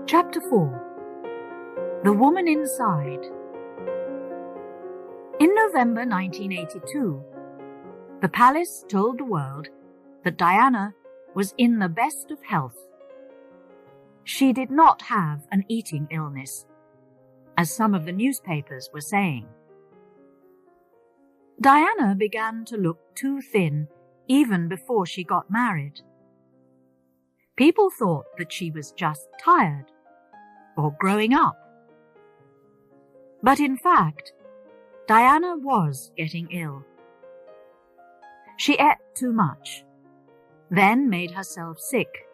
Chapter 4. The Woman Inside. In November 1982, the palace told the world that Diana was in the best of health. She did not have an eating illness, as some of the newspapers were saying. Diana began to look too thin even before she got married. People thought that she was just tired or growing up. But in fact, Diana was getting ill. She ate too much, then made herself sick.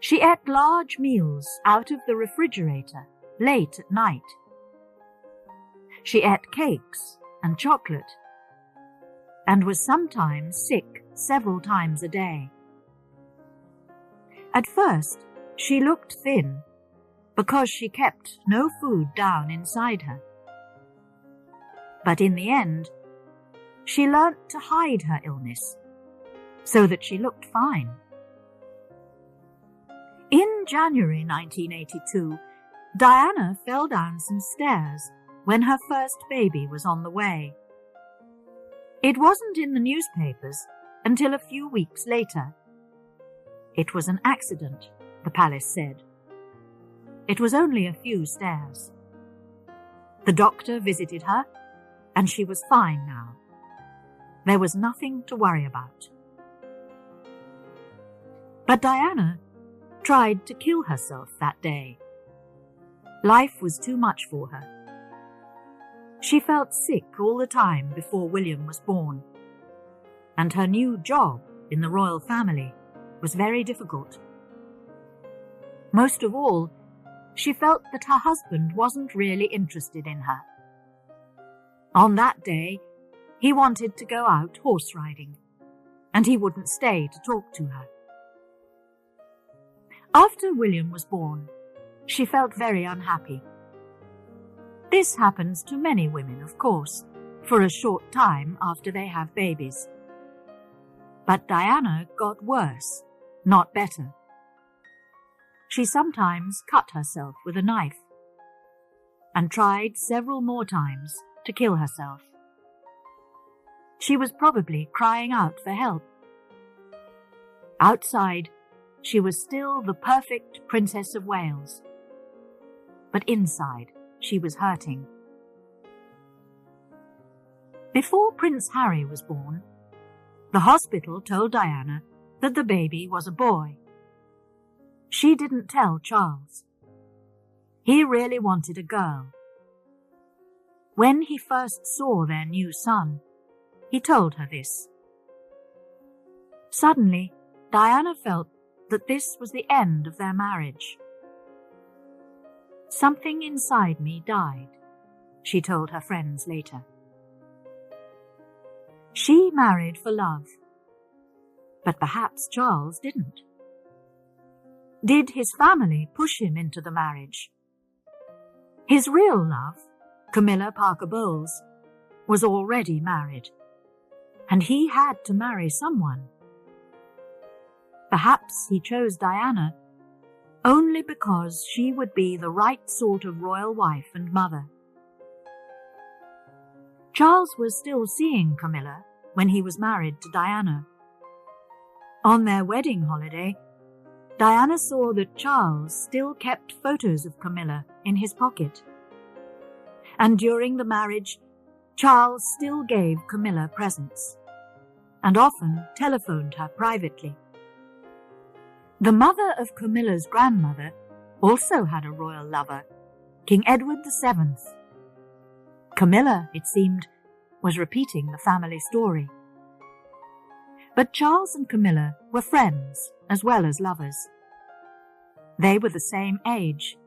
She ate large meals out of the refrigerator late at night. She ate cakes and chocolate, and was sometimes sick several times a day. At first, she looked thin because she kept no food down inside her. But in the end, she learnt to hide her illness so that she looked fine. In January 1982, Diana fell down some stairs when her first baby was on the way. It wasn't in the newspapers until a few weeks later. It was an accident, the palace said. It was only a few stairs. The doctor visited her, and she was fine now. There was nothing to worry about. But Diana tried to kill herself that day. Life was too much for her. She felt sick all the time before William was born, and her new job in the royal family was very difficult. Most of all, she felt that her husband wasn't really interested in her. On that day, he wanted to go out horse riding, and he wouldn't stay to talk to her. After William was born, she felt very unhappy. This happens to many women, of course, for a short time after they have babies. But Diana got worse, not better. She sometimes cut herself with a knife, and tried several more times to kill herself. She was probably crying out for help. Outside, she was still the perfect Princess of Wales. But inside, she was hurting. Before Prince Harry was born, the hospital told Diana that the baby was a boy. She didn't tell Charles. He really wanted a girl. When he first saw their new son, he told her this. Suddenly, Diana felt that this was the end of their marriage. Something inside me died, she told her friends later. She married for love, but perhaps Charles didn't. Did his family push him into the marriage? His real love, Camilla Parker Bowles, was already married, and he had to marry someone. Perhaps he chose Diana only because she would be the right sort of royal wife and mother. Charles was still seeing Camilla when he was married to Diana. On their wedding holiday, Diana saw that Charles still kept photos of Camilla in his pocket. And during the marriage, Charles still gave Camilla presents, and often telephoned her privately. The mother of Camilla's grandmother also had a royal lover, King Edward VII. Camilla, it seemed, was repeating the family story. But Charles and Camilla were friends as well as lovers. They were the same age,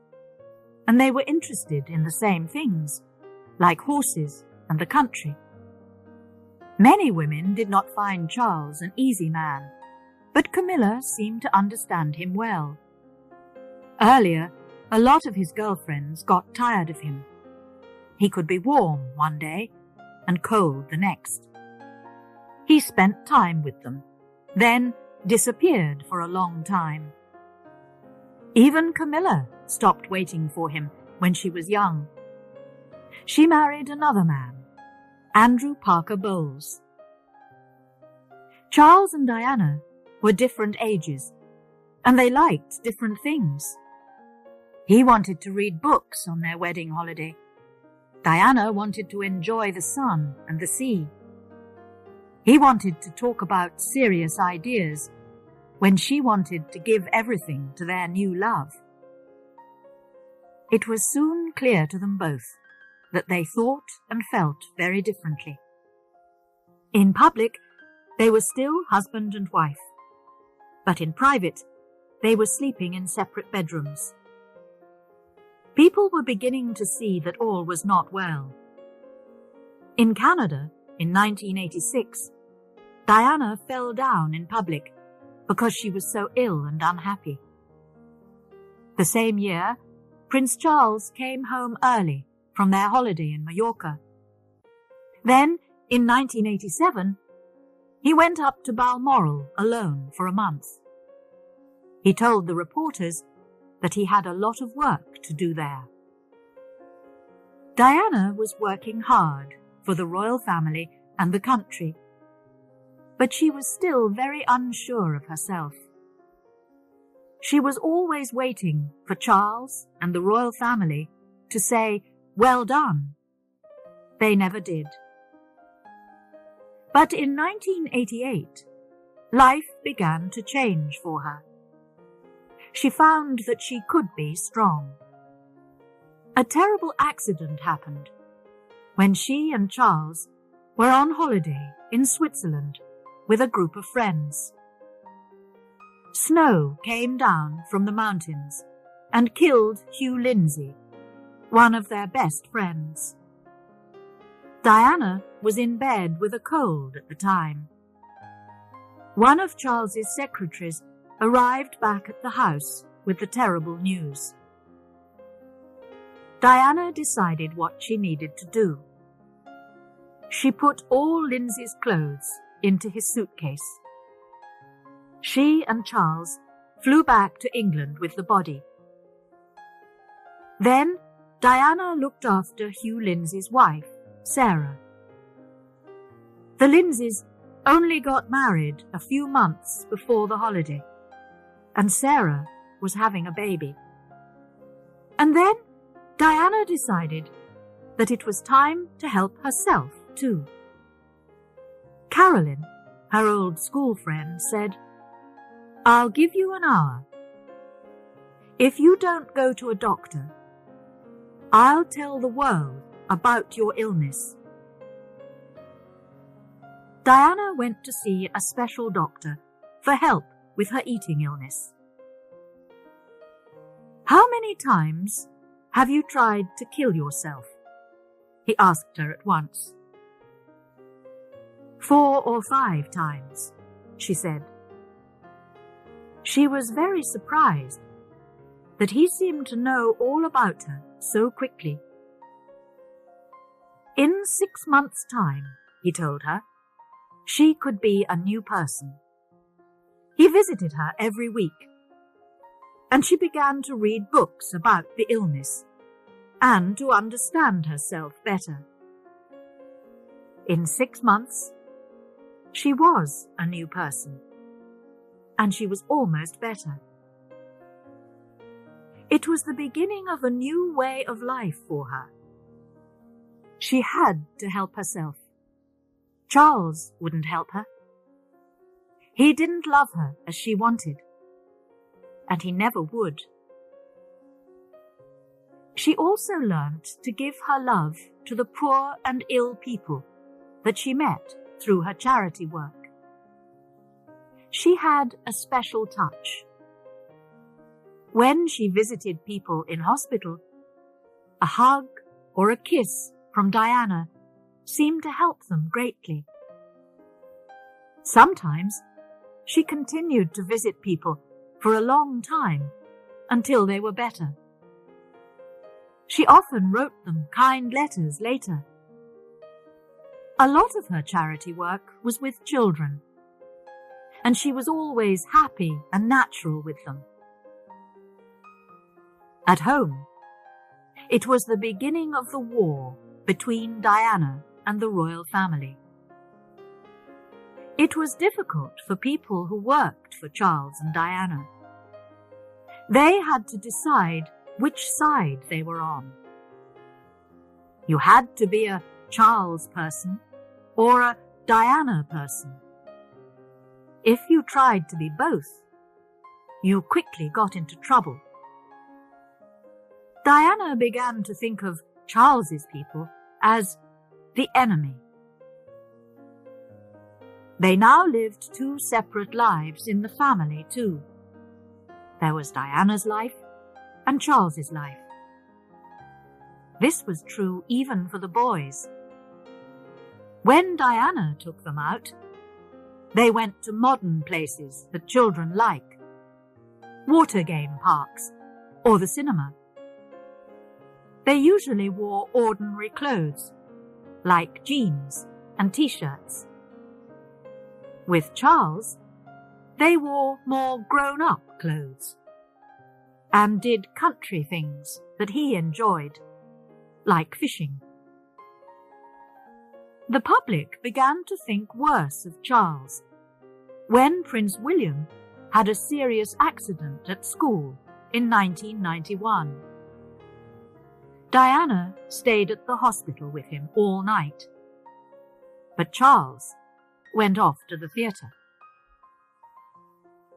and they were interested in the same things, like horses and the country. Many women did not find Charles an easy man, but Camilla seemed to understand him well. Earlier, a lot of his girlfriends got tired of him. He could be warm one day and cold the next. He spent time with them, then disappeared for a long time. Even Camilla stopped waiting for him when she was young. She married another man, Andrew Parker Bowles. Charles and Diana were different ages, and they liked different things. He wanted to read books on their wedding holiday. Diana wanted to enjoy the sun and the sea. He wanted to talk about serious ideas when she wanted to give everything to their new love. It was soon clear to them both that they thought and felt very differently. In public, they were still husband and wife, but in private, they were sleeping in separate bedrooms. People were beginning to see that all was not well. In Canada, in 1986, Diana fell down in public because she was so ill and unhappy. The same year, Prince Charles came home early from their holiday in Mallorca. Then, in 1987, he went up to Balmoral alone for a month. He told the reporters that he had a lot of work to do there. Diana was working hard for the royal family and the country, but she was still very unsure of herself. She was always waiting for Charles and the royal family to say, "Well done." They never did. But in 1988, life began to change for her. She found that she could be strong. A terrible accident happened when she and Charles were on holiday in Switzerland with a group of friends. Snow came down from the mountains and killed Hugh Lindsay, one of their best friends. Diana was in bed with a cold at the time. One of Charles's secretaries arrived back at the house with the terrible news. Diana decided what she needed to do. She put all Lindsay's clothes into his suitcase. She and Charles flew back to England with the body. Then Diana looked after Hugh Lindsay's wife, Sarah. The Lindsays only got married a few months before the holiday, and Sarah was having a baby. And then Diana decided that it was time to help herself too. Caroline, her old school friend, said, "I'll give you an hour. If you don't go to a doctor, I'll tell the world about your illness." Diana went to see a special doctor for help with her eating illness. "How many times have you tried to kill yourself?" he asked her at once. 4 or 5 times, she said. She was very surprised that he seemed to know all about her so quickly. In 6 months' time, he told her, she could be a new person. He visited her every week, and she began to read books about the illness and to understand herself better. In 6 months, she was a new person, and she was almost better. It was the beginning of a new way of life for her. She had to help herself. Charles wouldn't help her. He didn't love her as she wanted, and he never would. She also learnt to give her love to the poor and ill people that she met through her charity work. She had a special touch. When she visited people in hospital, a hug or a kiss from Diana seemed to help them greatly. Sometimes she continued to visit people for a long time until they were better. She often wrote them kind letters later. A lot of her charity work was with children, and she was always happy and natural with them. At home, it was the beginning of the war between Diana and the royal family. It was difficult for people who worked for Charles and Diana. They had to decide which side they were on. You had to be a Charles person or a Diana person. If you tried to be both, you quickly got into trouble. Diana began to think of Charles's people as the enemy. They now lived two separate lives in the family too. There was Diana's life and Charles's life. This was true even for the boys. When Diana took them out, they went to modern places that children like, water game parks or the cinema. They usually wore ordinary clothes, like jeans and t-shirts. With Charles, they wore more grown-up clothes and did country things that he enjoyed, like fishing. The public began to think worse of Charles when Prince William had a serious accident at school in 1991. Diana stayed at the hospital with him all night, but Charles went off to the theatre.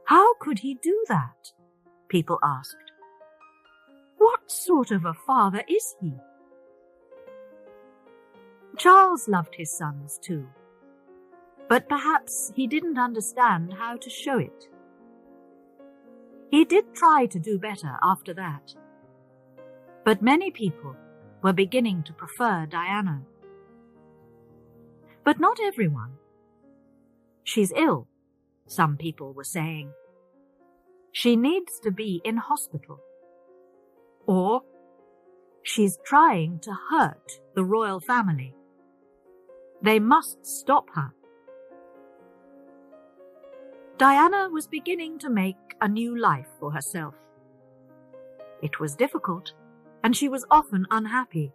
How could he do that? People asked. What sort of a father is he? Charles loved his sons too, but perhaps he didn't understand how to show it. He did try to do better after that, but many people were beginning to prefer Diana. But not everyone. She's ill, some people were saying. She needs to be in hospital. Or she's trying to hurt the royal family. They must stop her. Diana was beginning to make a new life for herself. It was difficult, and she was often unhappy,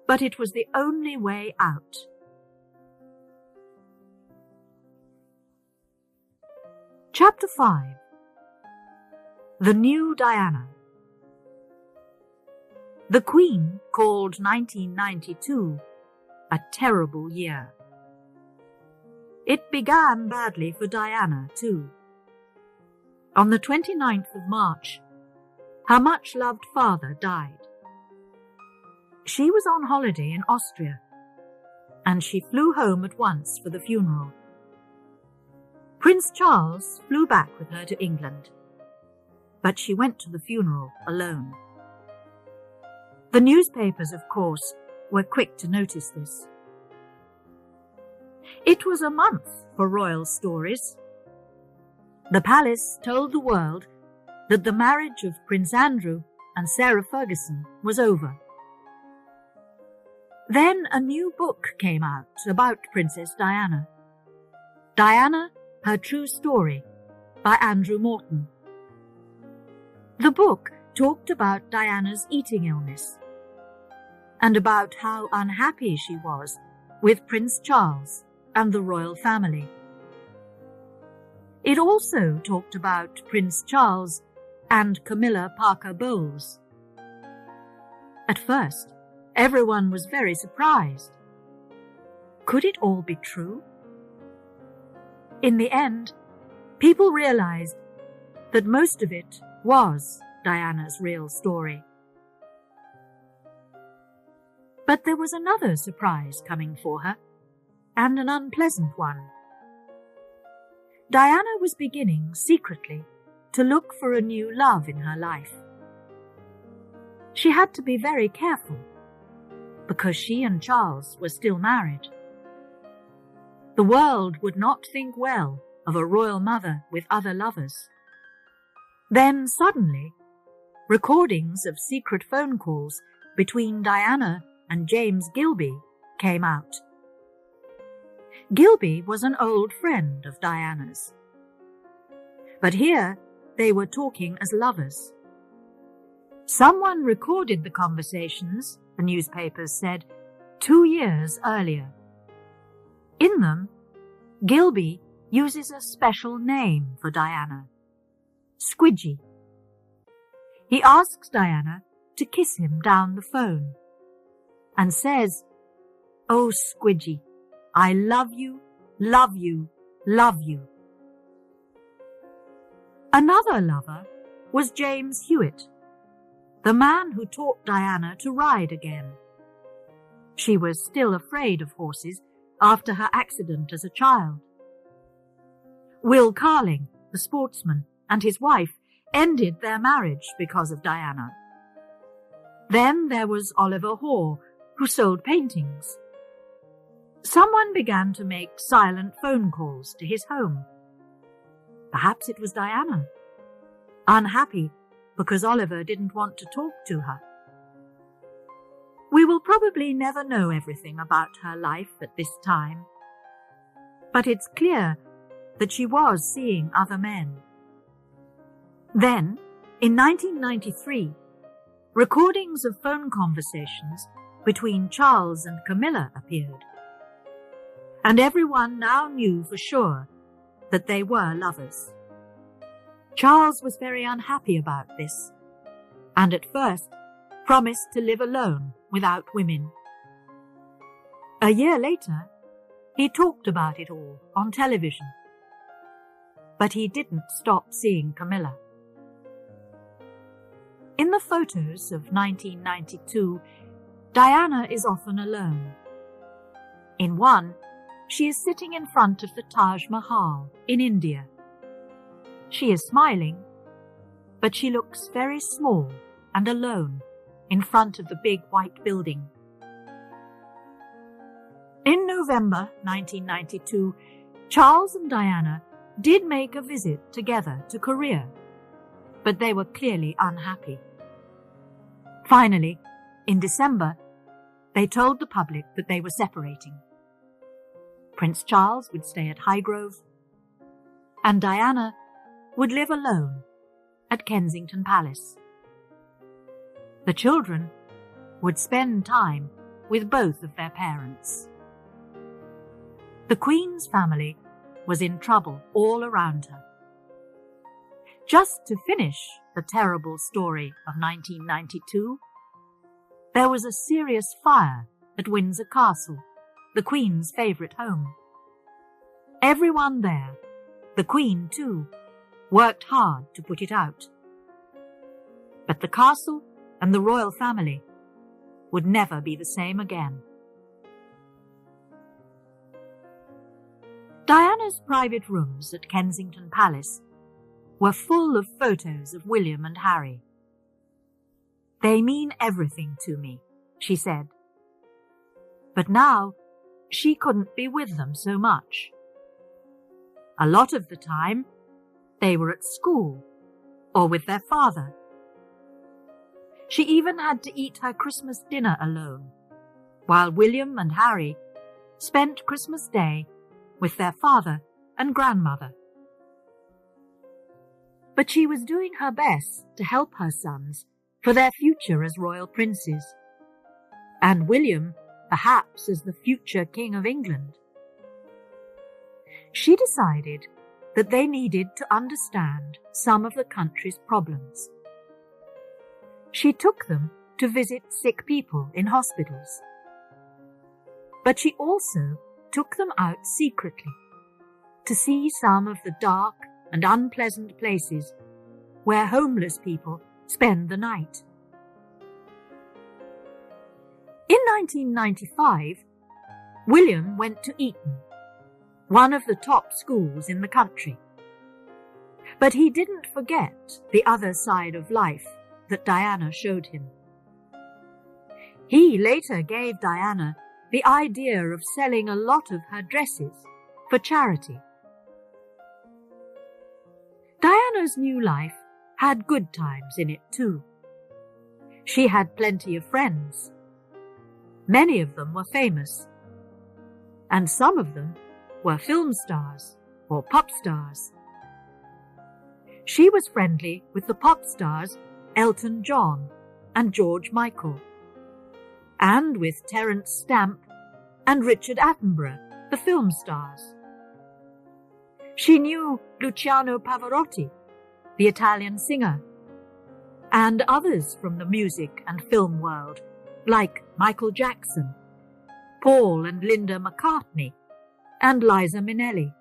but it was the only way out. Chapter 5. The New Diana. The Queen called 1992 a terrible year. It began badly for Diana too. On the 29th of March, her much-loved father died. She was on holiday in Austria, and she flew home at once for the funeral. Prince Charles flew back with her to England, but she went to the funeral alone. The newspapers, of course, were quick to notice this. It was a month for royal stories. The palace told the world that the marriage of Prince Andrew and Sarah Ferguson was over. Then a new book came out about Princess Diana. Diana, Her True Story, by Andrew Morton. The book talked about Diana's eating illness and about how unhappy she was with Prince Charles and the royal family. It also talked about Prince Charles and Camilla Parker Bowles. At first, everyone was very surprised. Could it all be true? In the end, people realized that most of it was Diana's real story. But there was another surprise coming for her, and an unpleasant one. Diana was beginning secretly to look for a new love in her life. She had to be very careful, because she and Charles were still married. The world would not think well of a royal mother with other lovers. Then suddenly, recordings of secret phone calls between Diana and James Gilby came out. Gilby was an old friend of Diana's. But here they were talking as lovers. Someone recorded the conversations, the newspapers said, 2 years earlier. In them, Gilby uses a special name for Diana, Squidgy. He asks Diana to kiss him down the phone and says, "Oh, Squidgy, I love you, love you, love you." Another lover was James Hewitt, the man who taught Diana to ride again. She was still afraid of horses after her accident as a child. Will Carling, the sportsman, and his wife ended their marriage because of Diana. Then there was Oliver Hoare, who sold paintings. Someone began to make silent phone calls to his home. Perhaps it was Diana, unhappy because Oliver didn't want to talk to her. We will probably never know everything about her life at this time, but it's clear that she was seeing other men. Then, in 1993, recordings of phone conversations between Charles and Camilla appeared, and everyone now knew for sure that they were lovers. Charles was very unhappy about this, and at first promised to live alone without women. A year later, he talked about it all on television, but he didn't stop seeing Camilla. In the photos of 1992, Diana is often alone. In one, she is sitting in front of the Taj Mahal in India. She is smiling, but she looks very small and alone in front of the big white building. In November 1992, Charles and Diana did make a visit together to Korea, but they were clearly unhappy. Finally, in December, they told the public that they were separating. Prince Charles would stay at Highgrove, and Diana would live alone at Kensington Palace. The children would spend time with both of their parents. The Queen's family was in trouble all around her. Just to finish the terrible story of 1992, there was a serious fire at Windsor Castle, the Queen's favourite home. Everyone there, the Queen too, worked hard to put it out. But the castle and the royal family would never be the same again. Diana's private rooms at Kensington Palace were full of photos of William and Harry. "They mean everything to me," she said. But now she couldn't be with them so much. A lot of the time, they were at school or with their father. She even had to eat her Christmas dinner alone, while William and Harry spent Christmas Day with their father and grandmother. But she was doing her best to help her sons for their future as royal princes, and William perhaps as the future King of England. She decided that they needed to understand some of the country's problems. She took them to visit sick people in hospitals. But she also took them out secretly to see some of the dark and unpleasant places where homeless people spend the night. In 1995, William went to Eton, one of the top schools in the country. But he didn't forget the other side of life that Diana showed him. He later gave Diana the idea of selling a lot of her dresses for charity. Diana's new life had good times in it too. She had plenty of friends. Many of them were famous, and some of them were film stars or pop stars. She was friendly with the pop stars Elton John and George Michael, and with Terence Stamp and Richard Attenborough, the film stars. She knew Luciano Pavarotti, the Italian singer, and others from the music and film world, like Michael Jackson, Paul and Linda McCartney, and Liza Minnelli.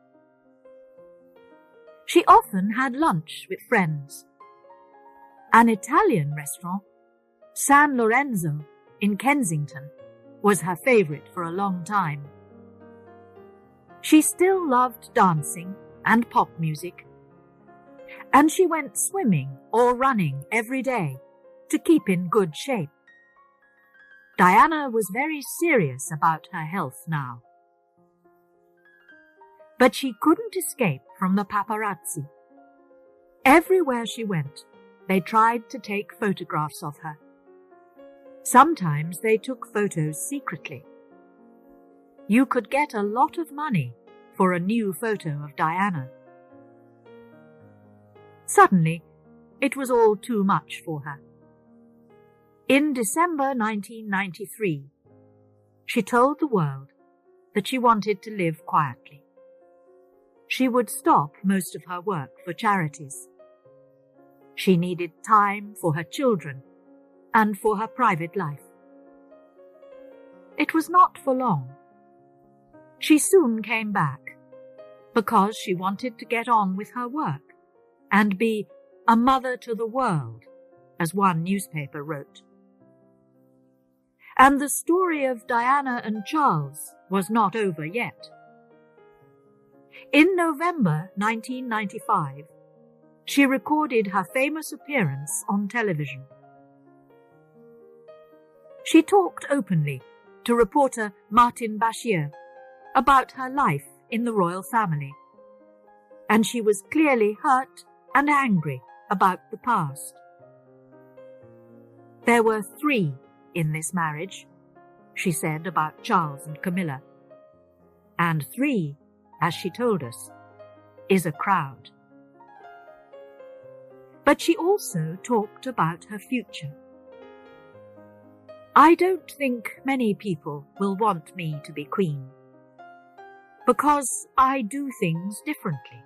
She often had lunch with friends. An Italian restaurant, San Lorenzo in Kensington, was her favorite for a long time. She still loved dancing and pop music, and she went swimming or running every day to keep in good shape. Diana was very serious about her health now. But she couldn't escape from the paparazzi. Everywhere she went, they tried to take photographs of her. Sometimes they took photos secretly. You could get a lot of money for a new photo of Diana. Suddenly, it was all too much for her. In December 1993, she told the world that she wanted to live quietly. She would stop most of her work for charities. She needed time for her children and for her private life. It was not for long. She soon came back because she wanted to get on with her work and be a mother to the world, as one newspaper wrote. And the story of Diana and Charles was not over yet. In November 1995, she recorded her famous appearance on television. She talked openly to reporter Martin Bashir about her life in the royal family, and she was clearly hurt and angry about the past. There were 3 in this marriage, she said about Charles and Camilla, and 3, as she told us, is a crowd. But she also talked about her future. I don't think many people will want me to be queen, because I do things differently,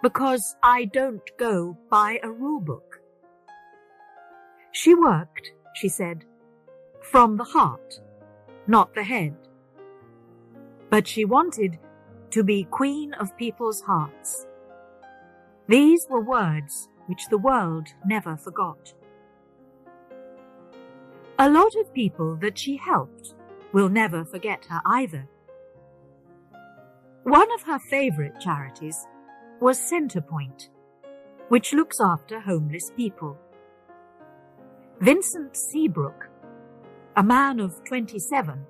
because I don't go by a rule book. She worked, she said, from the heart, not the head. But she wanted to be queen of people's hearts. These were words which the world never forgot. A lot of people that she helped will never forget her either. One of her favorite charities was Centrepoint, which looks after homeless people. Vincent Seabrook, a man of 27,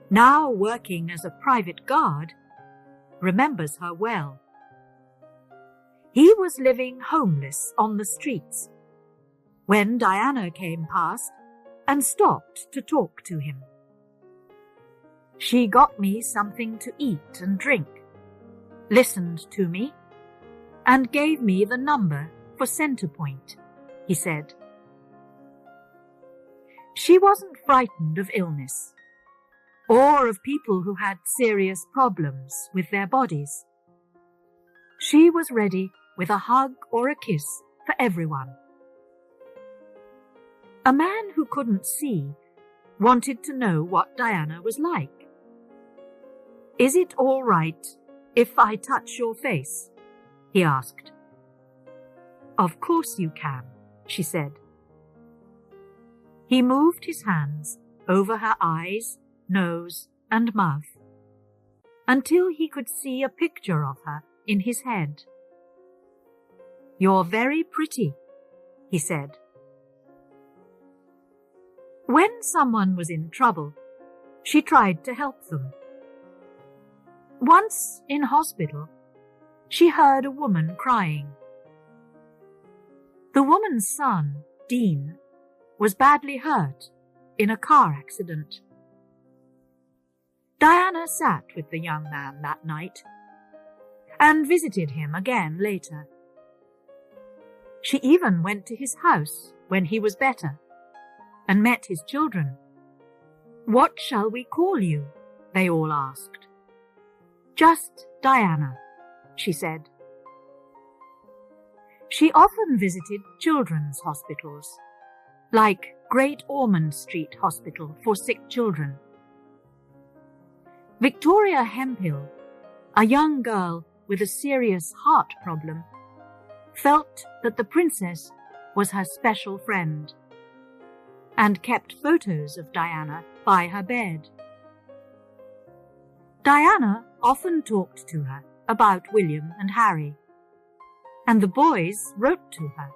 now working as a private guard, remembers her well. He was living homeless on the streets when Diana came past and stopped to talk to him. She got me something to eat and drink, listened to me, and gave me the number for Centrepoint, he said. She wasn't frightened of illness, or of people who had serious problems with their bodies. She was ready with a hug or a kiss for everyone. A man who couldn't see wanted to know what Diana was like. "Is it all right if I touch your face?" he asked. "Of course you can," she said. He moved his hands over her eyes, nose, and mouth until he could see a picture of her in his head. "You're very pretty," he said. When someone was in trouble, she tried to help them. Once in hospital, she heard a woman crying. The woman's son, Dean, was badly hurt in a car accident. Diana sat with the young man that night and visited him again later. She even went to his house when he was better and met his children. "What shall we call you?" they all asked. "Just Diana," she said. She often visited children's hospitals, like Great Ormond Street Hospital for sick children. Victoria Hemphill, a young girl with a serious heart problem, felt that the princess was her special friend and kept photos of Diana by her bed. Diana often talked to her about William and Harry, and the boys wrote to her.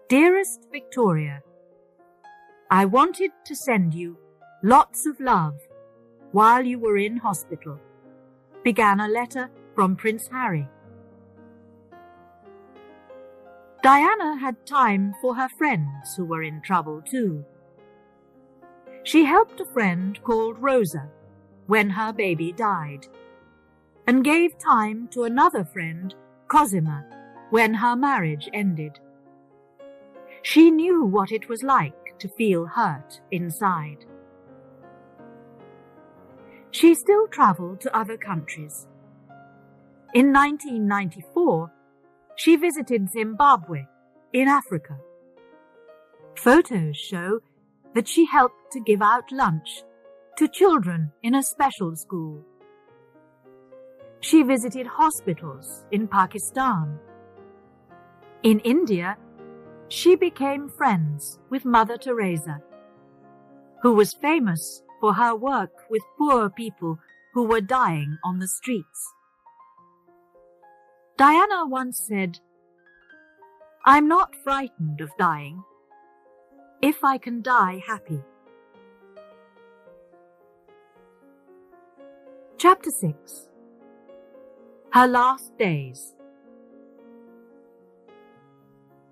"Dearest Victoria, I wanted to send you lots of love while you were in hospital," began a letter from Prince Harry. Diana had time for her friends who were in trouble too. She helped a friend called Rosa when her baby died, and gave time to another friend, Cosima, when her marriage ended. She knew what it was like to feel hurt inside. She still traveled to other countries. In 1994, she visited Zimbabwe in Africa. Photos show that she helped to give out lunch to children in a special school. She visited hospitals in Pakistan. In India, she became friends with Mother Teresa, who was famous for her work with poor people who were dying on the streets. Diana once said, "I'm not frightened of dying, if I can die happy." Chapter 6. Her Last Days.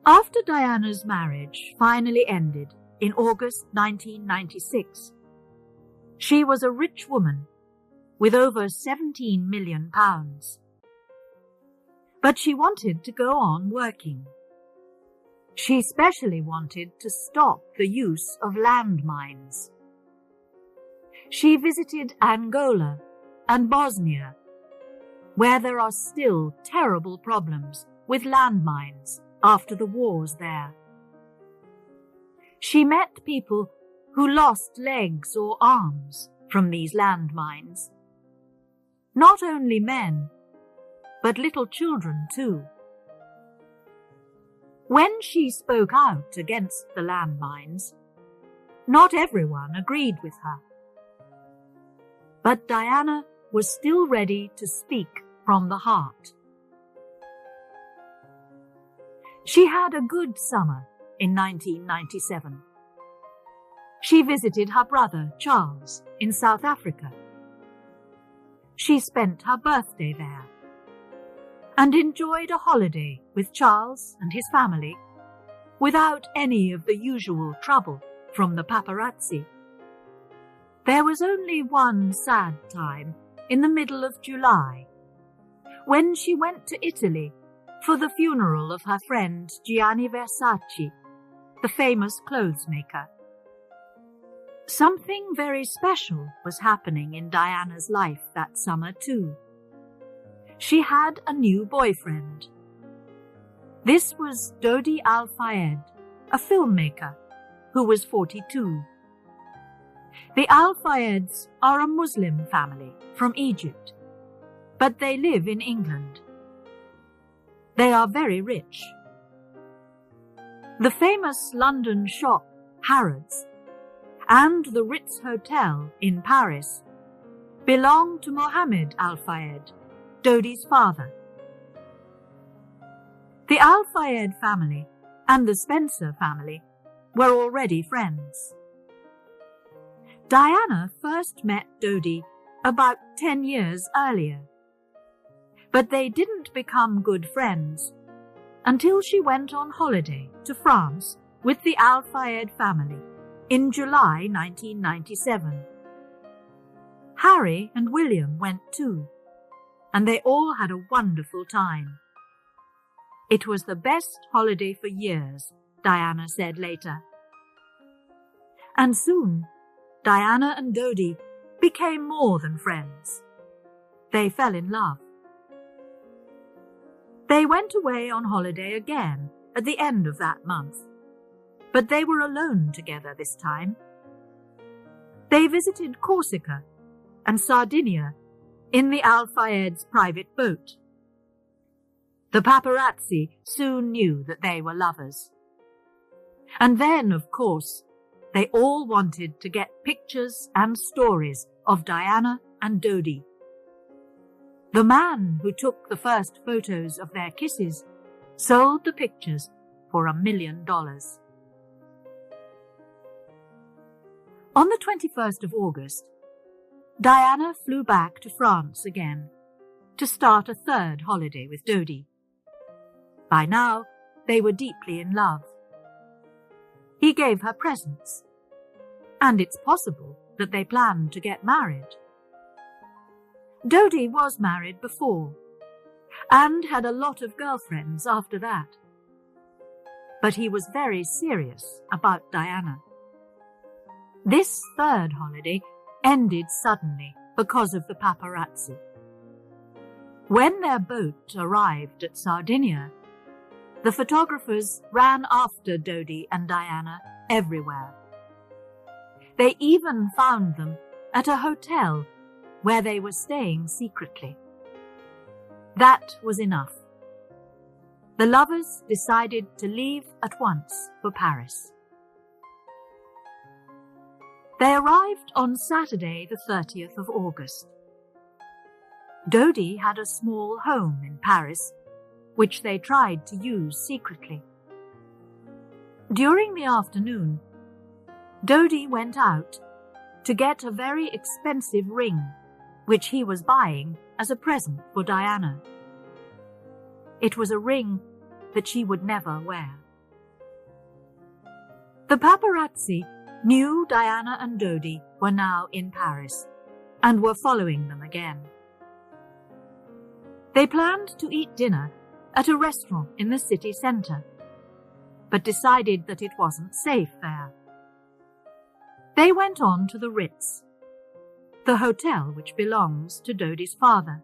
After Diana's marriage finally ended in August 1996, she was a rich woman with over £17 million. But she wanted to go on working. She especially wanted to stop the use of landmines. She visited Angola and Bosnia, where there are still terrible problems with landmines after the wars there. She met people who lost legs or arms from these landmines. Not only men, but little children too. When she spoke out against the landmines, not everyone agreed with her. But Diana was still ready to speak from the heart. She had a good summer in 1997. She visited her brother Charles in South Africa. She spent her birthday there and enjoyed a holiday with Charles and his family without any of the usual trouble from the paparazzi. There was only one sad time in the middle of July, when she went to Italy for the funeral of her friend Gianni Versace, the famous clothes maker. Something very special was happening in Diana's life that summer too. She had a new boyfriend. This was Dodi Al-Fayed, a filmmaker who was 42. The Al-Fayeds are a Muslim family from Egypt, but they live in England. They are very rich. The famous London shop Harrods and the Ritz Hotel in Paris belong to Mohammed Al-Fayed, Dodi's father. The Al-Fayed family and the Spencer family were already friends. Diana first met Dodi about 10 years earlier, but they didn't become good friends until she went on holiday to France with the Al-Fayed family in July 1997. Harry and William went too, and they all had a wonderful time. It was the best holiday for years, Diana said later. And soon, Diana and Dodi became more than friends. They fell in love. They went away on holiday again at the end of that month, but they were alone together this time. They visited Corsica and Sardinia in the Al-Fayed's private boat. The paparazzi soon knew that they were lovers. And then, of course, they all wanted to get pictures and stories of Diana and Dodi. The man who took the first photos of their kisses sold the pictures for $1 million. On the 21st of August, Diana flew back to France again to start a third holiday with Dodi. By now, they were deeply in love. He gave her presents, and it's possible that they planned to get married. Dodi was married before, and had a lot of girlfriends after that. But he was very serious about Diana. This third holiday ended suddenly because of the paparazzi. When their boat arrived at Sardinia, the photographers ran after Dodi and Diana everywhere. They even found them at a hotel where they were staying secretly. That was enough. The lovers decided to leave at once for Paris. They arrived on Saturday, the 30th of August. Dodi had a small home in Paris, which they tried to use secretly. During the afternoon, Dodi went out to get a very expensive ring, which he was buying as a present for Diana. It was a ring that she would never wear. The paparazzi knew Diana and Dodi were now in Paris and were following them again. They planned to eat dinner at a restaurant in the city centre, but decided that it wasn't safe there. They went on to the Ritz, the hotel which belongs to Dodi's father.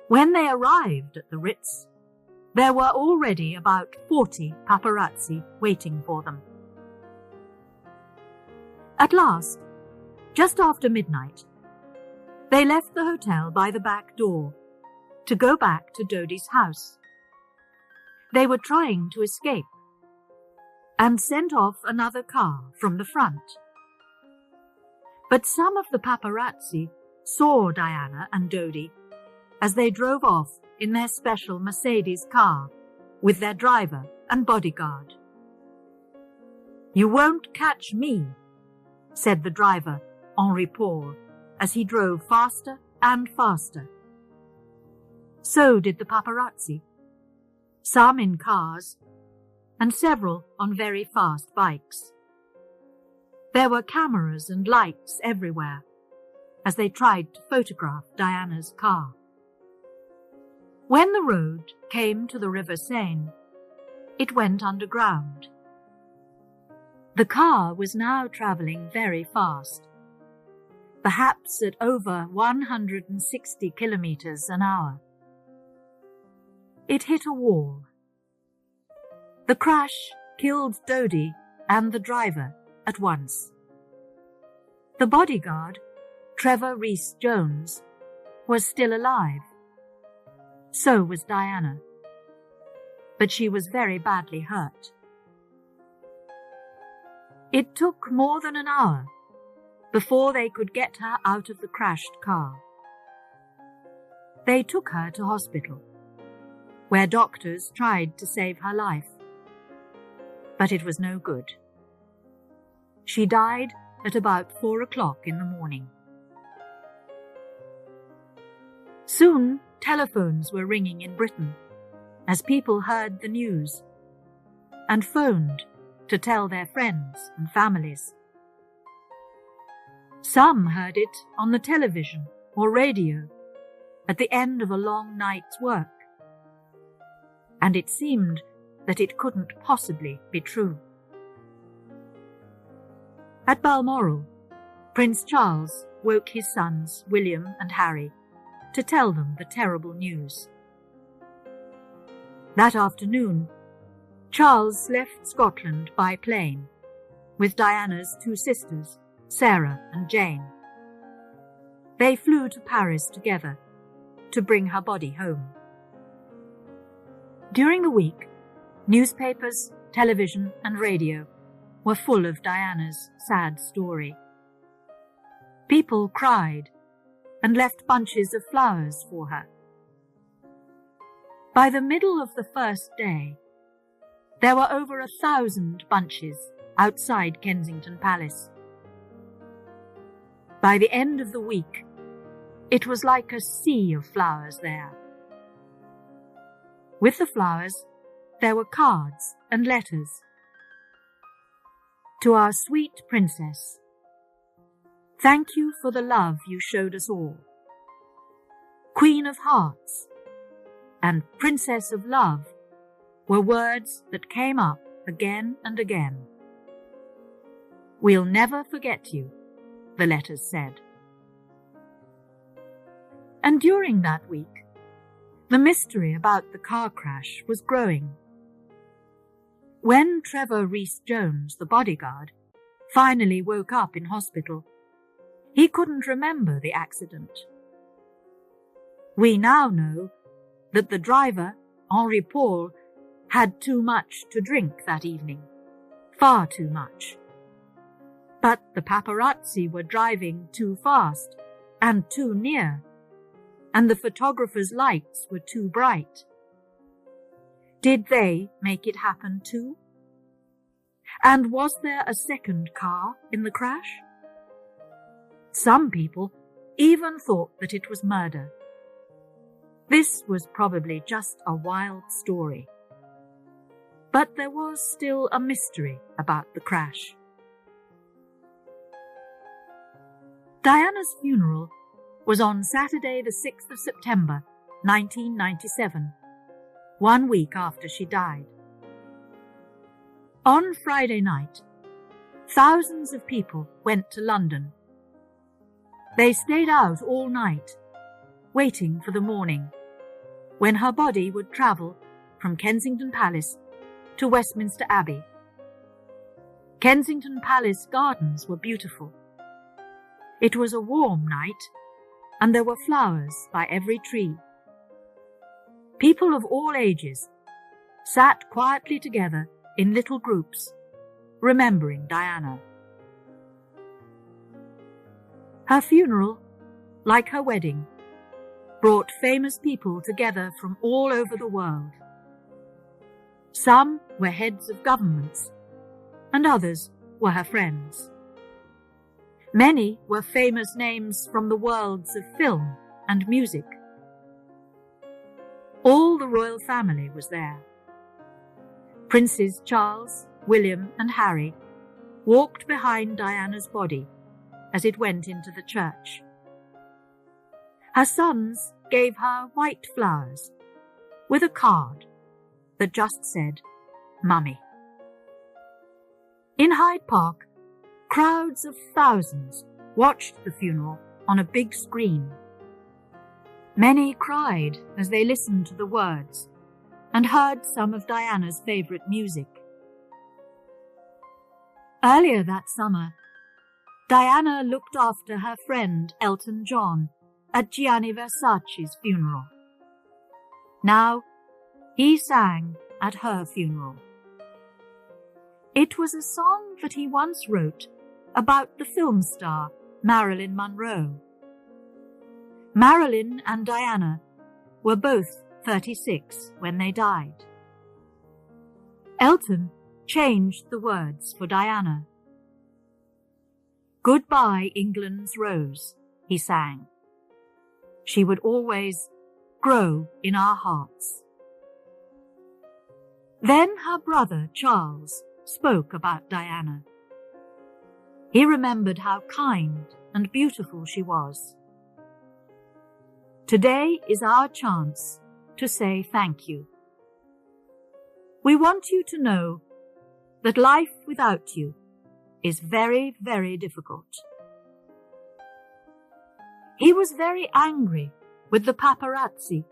When they arrived at the Ritz, there were already about 40 paparazzi waiting for them. At last, just after midnight, they left the hotel by the back door to go back to Dodi's house. They were trying to escape and sent off another car from the front. But some of the paparazzi saw Diana and Dodi as they drove off in their special Mercedes car with their driver and bodyguard. "You won't catch me," said the driver, Henri Paul, as he drove faster and faster. So did the paparazzi, some in cars and several on very fast bikes. There were cameras and lights everywhere as they tried to photograph Diana's car. When the road came to the River Seine, it went underground. The car was now travelling very fast, perhaps at over 160 kilometers an hour. It hit a wall. The crash killed Dodi and the driver at once. The bodyguard, Trevor Rees-Jones, was still alive. So was Diana, but she was very badly hurt. It took more than an hour before they could get her out of the crashed car. They took her to hospital, where doctors tried to save her life. But it was no good. She died at about 4 o'clock in the morning. Soon, telephones were ringing in Britain as people heard the news and phoned to tell their friends and families. Some heard it on the television or radio at the end of a long night's work. and it seemed that it couldn't possibly be true. At Balmoral, Prince Charles woke his sons, William and Harry, to tell them the terrible news. That afternoon, Charles left Scotland by plane with Diana's two sisters, Sarah and Jane. They flew to Paris together to bring her body home. During the week, newspapers, television and radio were full of Diana's sad story. People cried and left bunches of flowers for her. By the middle of the first day, there were over 1,000 bunches outside Kensington Palace. By the end of the week, it was like a sea of flowers there. With the flowers, there were cards and letters. To our sweet princess, thank you for the love you showed us all. Queen of Hearts and Princess of Love were words that came up again and again. We'll never forget you, the letters said. And during that week, the mystery about the car crash was growing. When Trevor Rees-Jones, the bodyguard, finally woke up in hospital, he couldn't remember the accident. We now know that the driver, Henri Paul, had too much to drink that evening, far too much. But the paparazzi were driving too fast and too near, and the photographer's lights were too bright. Did they make it happen too? And was there a second car in the crash? Some people even thought that it was murder. This was probably just a wild story. But there was still a mystery about the crash. Diana's funeral was on Saturday the 6th of September, 1997, 1 week after she died. On Friday night, thousands of people went to London. They stayed out all night, waiting for the morning, when her body would travel from Kensington Palace to Westminster Abbey. Kensington Palace gardens were beautiful. It was a warm night, and there were flowers by every tree. People of all ages sat quietly together in little groups, remembering Diana. Her funeral, like her wedding, brought famous people together from all over the world. Some were heads of governments, and others were her friends. Many were famous names from the worlds of film and music. All the royal family was there. Princes Charles, William, and Harry walked behind Diana's body as it went into the church. Her sons gave her white flowers with a card that just said, Mummy. In Hyde Park, crowds of thousands watched the funeral on a big screen. Many cried as they listened to the words and heard some of Diana's favourite music. Earlier that summer, Diana looked after her friend Elton John at Gianni Versace's funeral. Now, he sang at her funeral. It was a song that he once wrote about the film star Marilyn Monroe. Marilyn and Diana were both 36 when they died. Elton changed the words for Diana. Goodbye, England's rose, he sang. She would always grow in our hearts. Then her brother Charles spoke about Diana. He remembered how kind and beautiful she was. Today is our chance to say thank you. We want you to know that life without you is very, very difficult. He was very angry with the paparazzi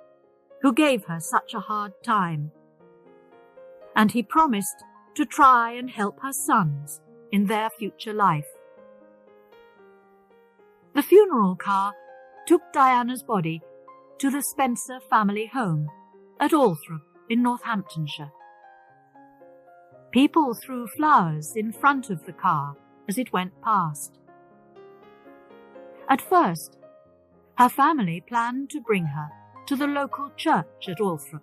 who gave her such a hard time, and he promised to try and help her sons in their future life. The funeral car took Diana's body to the Spencer family home at Althorp in Northamptonshire. People threw flowers in front of the car as it went past. At first, her family planned to bring her to the local church at Althorp,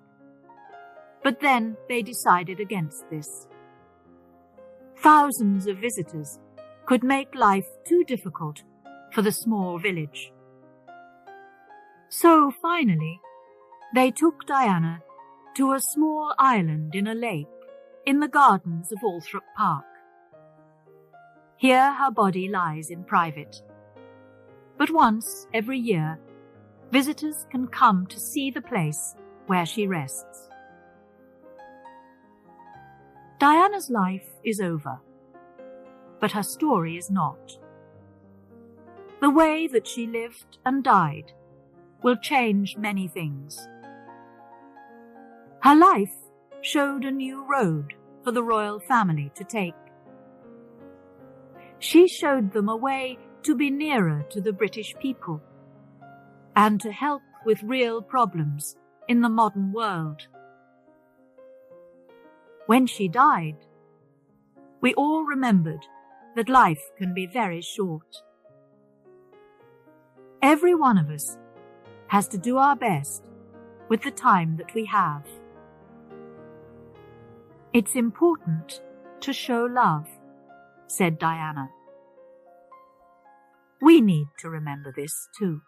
but then they decided against this. Thousands of visitors could make life too difficult for the small village. So finally, they took Diana to a small island in a lake in the gardens of Althorp Park. Here her body lies in private, but once every year, visitors can come to see the place where she rests. Diana's life is over, but her story is not. The way that she lived and died will change many things. Her life showed a new road for the royal family to take. She showed them a way to be nearer to the British people and to help with real problems in the modern world. When she died, we all remembered that life can be very short. Every one of us has to do our best with the time that we have. It's important to show love, said Diana. We need to remember this too.